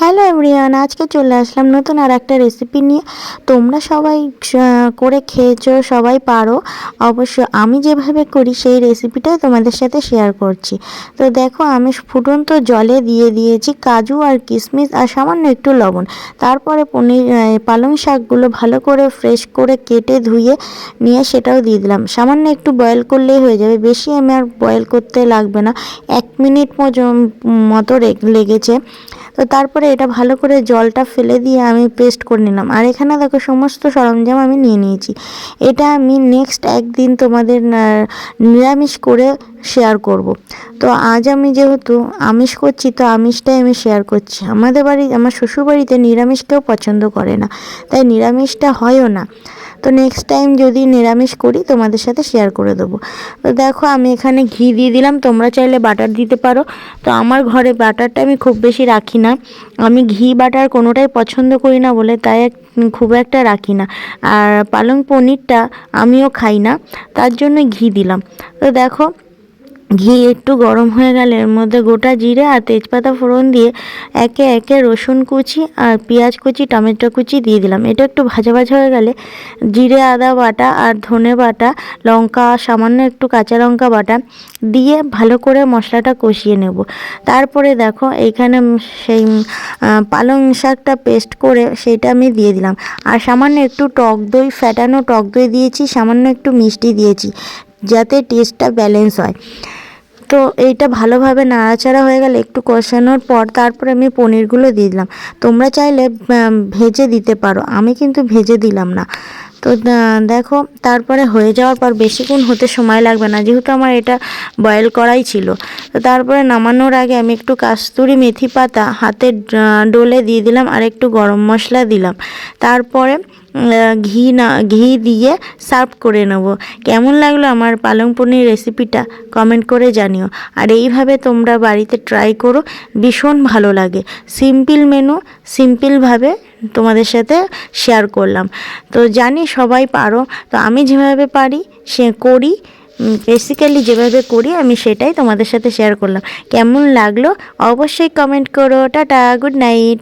Hello everyone, আজকে চলে আসলাম নতুন আর একটা রেসিপি নিয়ে। তোমরা সবাই করে খেয়েছো, সবাই পারো অবশ্য। আমি যেভাবে করি সেই রেসিপিটাই তোমাদের সাথে শেয়ার করছি। তো দেখো, আমি ফুটন্ত জলে দিয়ে দিয়েছি কাজু আর কিশমিশ আর সামান্য একটু লবণ। তারপরে পালং শাকগুলো ভালো করে ফ্রেশ করে কেটে ধুয়ে নিয়ে সেটাও দিয়ে দিলাম। সামান্য একটু বয়েল করলেই হয়ে যাবে, বেশি আমি আর বয়েল করতে লাগবে না। 1 মিনিট মতো লেগেছে। তো তারপরে এটা ভালো করে জলটা ফেলে দিয়ে আমি পেস্ট করে নিলাম। আর এখানে দেখো সমস্ত সরঞ্জাম আমি নিয়ে নিয়েছি। এটা আমি নেক্সট একদিন তোমাদের নিরামিষ করে শেয়ার করব। তো আজ আমি যেহেতু আমিষ করছি, তো আমিষটাই আমি শেয়ার করছি। আমার শ্বশুরবাড়িতে নিরামিষ কেউ পছন্দ করে না, তাই নিরামিষটা হয়ও না। তো নেক্সট টাইম যদি নিরামিষ করি তোমাদের সাথে শেয়ার করে দেবো। তো দেখো, আমি এখানে ঘি দিয়ে দিলাম, তোমরা চাইলে বাটার দিতে পারো। তো আমার ঘরে বাটারটা আমি খুব বেশি রাখি না, আমি ঘি বাটার কোনোটাই পছন্দ করি না বলে তাই খুব একটা রাখি না। আর পালং পনিরটা আমিও খাই না, তার জন্য ঘি দিলাম। তো দেখো, ঘি একটু গরম হয়ে গেলে এর মধ্যে গোটা জিরে আর তেজপাতা ফোড়ন দিয়ে একে একে রসুন কুচি আর পেঁয়াজ কুচি, টমেটো কুচি দিয়ে দিলাম। এটা একটু ভাজা ভাজা হয়ে গেলে জিরে আদা বাটা আর ধনে বাটা, লঙ্কা, সামান্য একটু কাঁচা লঙ্কা বাটা দিয়ে ভালো করে মশলাটা কষিয়ে নেব। তারপরে দেখো এইখানে সেই পালং শাকটা পেস্ট করে সেইটা আমি দিয়ে দিলাম। আর সামান্য একটু টক দই, ফ্যাটানো টক দই দিয়েছি, সামান্য একটু মিষ্টি দিয়েছি যাতে টেস্টটা ব্যালেন্স হয়। তো এইটা ভালোভাবে নাড়াচাড়া হয়ে গেলে একটু কষানোর পর তারপরে আমি পনিরগুলো দিয়ে দিলাম। তোমরা চাইলে ভেজে দিতে পারো, আমি কিন্তু ভেজে দিলাম না। তো দেখো, তারপরে হয়ে যাওয়ার পর বেশিক্ষণ হতে সময় লাগবে না, যেহেতু আমার এটা বয়েল করাই ছিল। তো তারপরে নামানোর আগে আমি একটু কাস্তুরি মেথি পাতা হাতে ডলে দিয়ে দিলাম আর একটু গরম মশলা দিলাম। তারপরে ঘি দিয়ে সার্ভ করে নেব। কেমন লাগলো আমার পালং পনির রেসিপিটা কমেন্ট করে জানিও। আর এইভাবে তোমরা বাড়িতে ট্রাই করো, ভীষণ ভালো লাগে। সিম্পল মেনু, সিম্পলভাবে তোমাদের সাথে শেয়ার করলাম। তো জানি সবাই পারো, তো আমি যেভাবে পারি সে করি, বেসিক্যালি যেভাবে করি আমি সেটাই তোমাদের সাথে শেয়ার করলাম। কেমন লাগলো অবশ্যই কমেন্ট করো। Tata, good night.